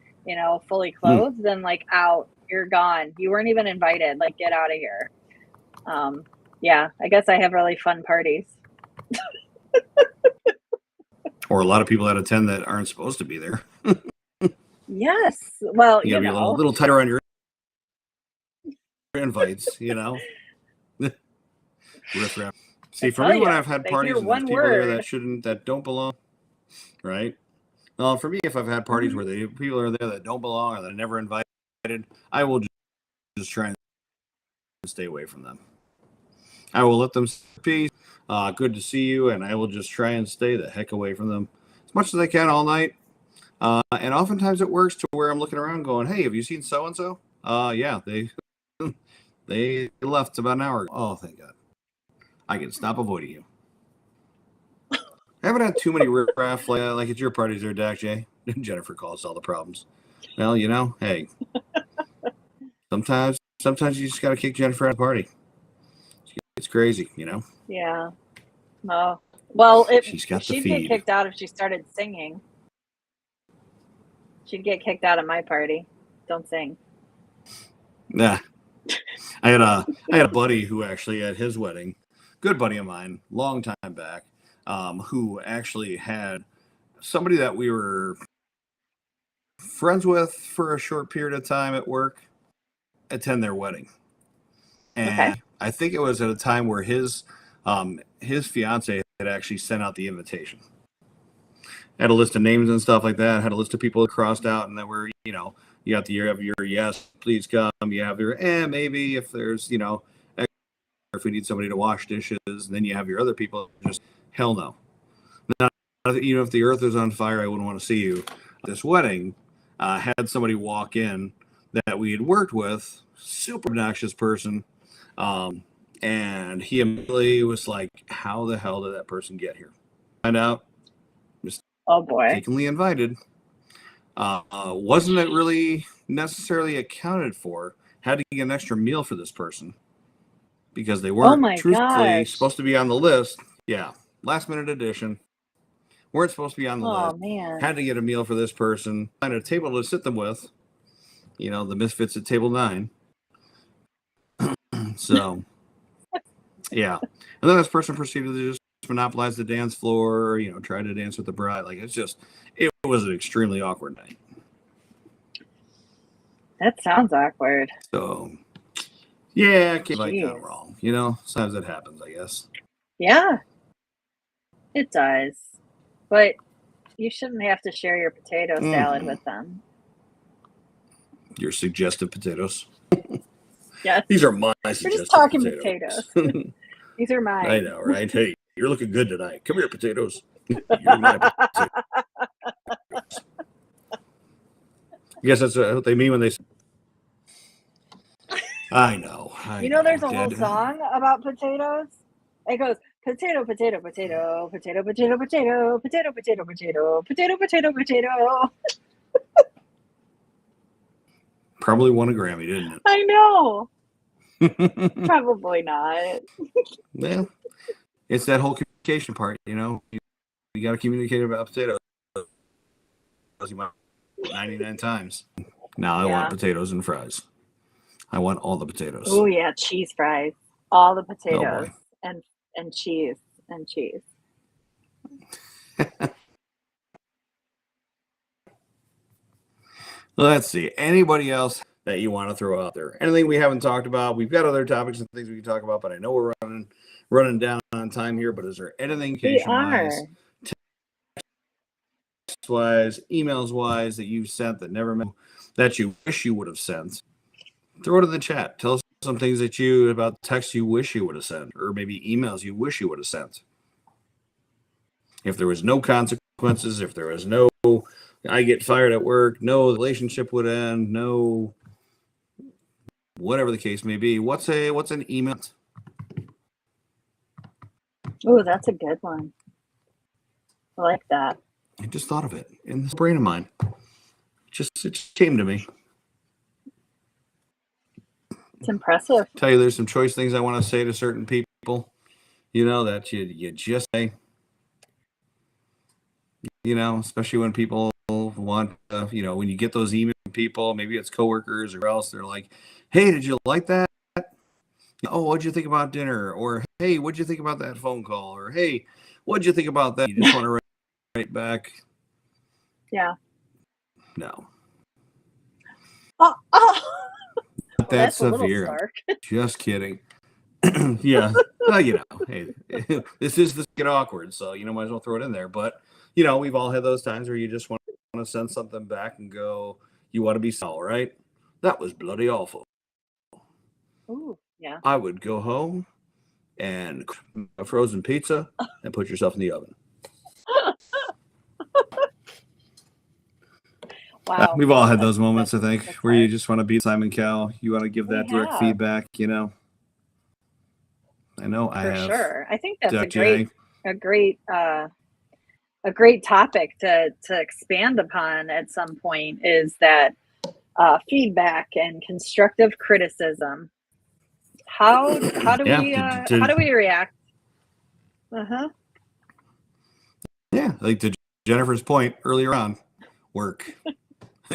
fully clothed, then like out, you're gone. You weren't even invited. Like, get out of here. Yeah, I guess I have really fun parties. Or a lot of people that attend that aren't supposed to be there. Yes. Well, you gotta be a little tighter on your invites, Riff raff. See, for me, when I've had parties and there's people there that don't belong, right? Well, for me, if I've had parties where people are there that don't belong or that I never invited, I will just try and stay away from them. I will let them peace. Good to see you, and I will just try and stay the heck away from them as much as I can all night. And oftentimes it works to where I'm looking around going, "Hey, have you seen so and so?" Yeah, they left about an hour ago. Oh, thank God. I can stop avoiding you. I haven't had too many riffraff like at your parties there, Dak J. Jennifer calls all the problems. Well, hey, sometimes you just got to kick Jennifer out of the party. It's crazy, Yeah. Well, She's got the she'd get feed. kicked out if she started singing. She'd get kicked out of my party. Don't sing. Nah. I had a buddy who actually at his wedding, good buddy of mine, long time back, who actually had somebody that we were friends with for a short period of time at work attend their wedding. And Okay. I think it was at a time where his fiance had actually sent out the invitation. Had a list of names and stuff like that. Had a list of people crossed out, and that were, you have your yes, please come. You have your maybe if there's, if we need somebody to wash dishes. And then you have your other people just hell no. Now, if the earth was on fire, I wouldn't want to see you. This wedding had somebody walk in that we had worked with, super obnoxious person. And he immediately was like, how the hell did that person get here? Find out. Oh boy. Mistakenly invited. Wasn't it really necessarily accounted for? Had to get an extra meal for this person because they weren't truthfully supposed to be on the list. Yeah. Last minute addition. Weren't supposed to be on the list. Man. Had to get a meal for this person. Find a table to sit them with. The misfits at table 9. So, yeah. And then this person proceeded to just monopolize the dance floor, try to dance with the bride. Like, it was an extremely awkward night. That sounds awkward. So, yeah, can't like that wrong. Sometimes it happens, I guess. Yeah, it does. But you shouldn't have to share your potato salad with them. Your suggestive potatoes. Yes. These are my We're suggestive just talking potatoes. These are mine. I know, right? Hey, you're looking good tonight. Come here, potatoes. You're my potatoes. I guess that's what they mean when they say. I know. There's a whole song about potatoes. It goes potato, potato, potato, potato, potato, potato, potato, potato, potato, potato, potato, potato. Probably won a Grammy, didn't it? I know. Probably not. Well, it's that whole communication part, You got to communicate about potatoes. You might 99 times. Now I want potatoes and fries. I want all the potatoes. Oh yeah, cheese fries. All the potatoes. Oh, and cheese and cheese. Let's see. Anybody else that you want to throw out there? Anything we haven't talked about? We've got other topics and things we can talk about, but I know we're running down on time here. But is there anything communication-wise, text-wise, emails-wise that you've sent that never met, that you wish you would have sent? Throw it in the chat. Tell us some things about texts you wish you would have sent, or maybe emails you wish you would have sent. If there was no consequences, if there was no I get fired at work, no relationship would end, no whatever the case may be. What's an email? Oh, that's a good one. I like that. I just thought of it in this brain of mine. It just came to me. It's impressive. Tell you, there's some choice things I want to say to certain people, that you just say, especially when people want, when you get those emails from people, maybe it's coworkers or else, they're like, hey, did you like that? Oh, what'd you think about dinner? Or, hey, what'd you think about that phone call? Or, hey, what'd you think about that? You just want to write back. Yeah. No. That's severe. Just kidding. Yeah. Well, hey, this is get awkward, so might as well throw it in there. But we've all had those times where you just want to send something back and go, you want to be all right? That was bloody awful. Ooh, yeah. I would go home and cook a frozen pizza and put yourself in the oven. Wow. We've all had those moments, I think, where you just want to be Simon Cowell. You want to give that direct feedback, I know I have. For sure. I think that's a great a great topic to expand upon at some point is that feedback and constructive criticism. How do how do we react? Yeah, like to Jennifer's point earlier on, work.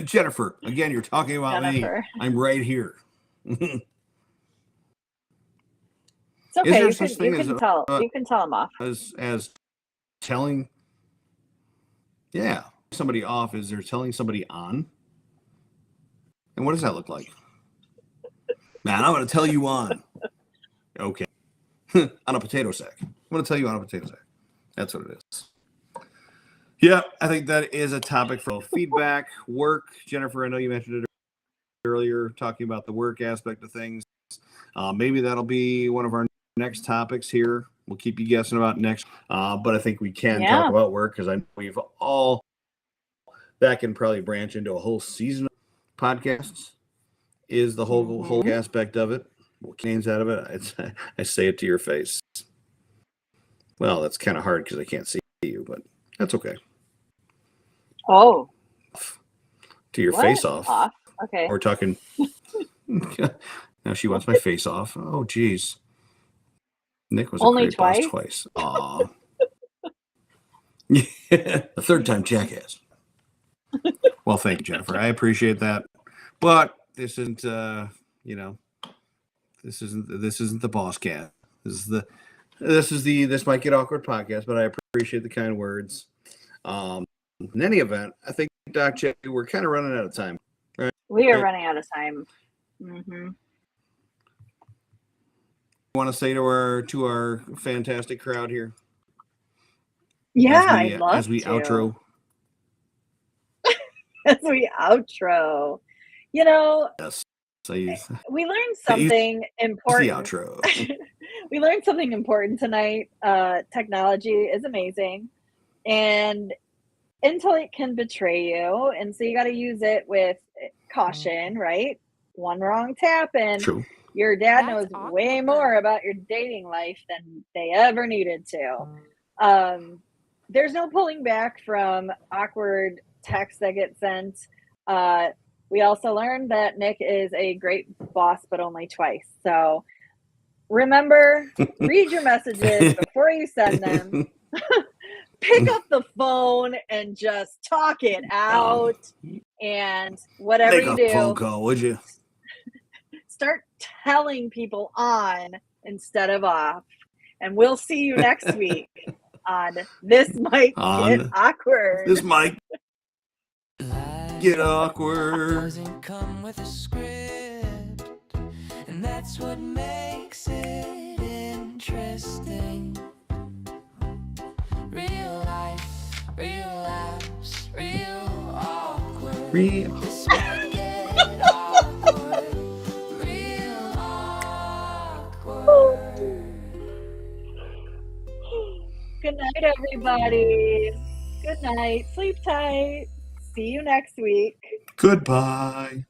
Jennifer, again, you're talking about Jennifer. me. I'm right here. It's okay. there You such can, thing you as can tell you can tell them off. as telling? Yeah, somebody off. Is there telling somebody on? And what does that look like? Man, I'm going to tell you on. Okay. On a potato sack. I'm going to tell you on a potato sack. That's what it is. Yeah, I think that is a topic for feedback, work. Jennifer, I know you mentioned it earlier, talking about the work aspect of things. Maybe that'll be one of our next topics here. We'll keep you guessing about next. But I think we can talk about work because I know we've all, that can probably branch into a whole season of podcasts, is the whole aspect of it. What gains out of it? I say it to your face. Well, that's kind of hard because I can't see you, but that's okay. Oh. To your face off. Okay. We're talking. Now she wants my face off. Oh, geez. Nick was Only a great boss twice. Aw. Yeah, the third time jackass. Well, thank you, Jennifer. I appreciate that. But this isn't, this isn't the boss cat. This might get awkward podcast, but I appreciate the kind words. In any event, I think, Doc J, we're kind of running out of time. Right? We are running out of time. Mm-hmm. Want to say to our fantastic crowd here? Yeah, I'd love as we to. outro. As we outro. You know, Yes. we learned something important. The outro. We learned something important tonight. Technology is amazing, and until it can betray you, and so you got to use it with caution, right? One wrong tap and True. your dad knows That's way awkward. more about your dating life than they ever needed to. There's no pulling back from awkward texts that get sent. We also learned that Nick is a great boss, but only twice. So remember, read your messages before you send them. Pick up the phone and just talk it out. And whatever Make you a do, phone call, would you? start telling people on instead of off. And we'll see you next week on This Might Get Awkward. This might get awkward. Doesn't come with a script, and that's what makes it interesting. Real life, real laughs, real awkward. This might get awkward, real awkward. Good night, everybody. Good night. Sleep tight. See you next week. Goodbye.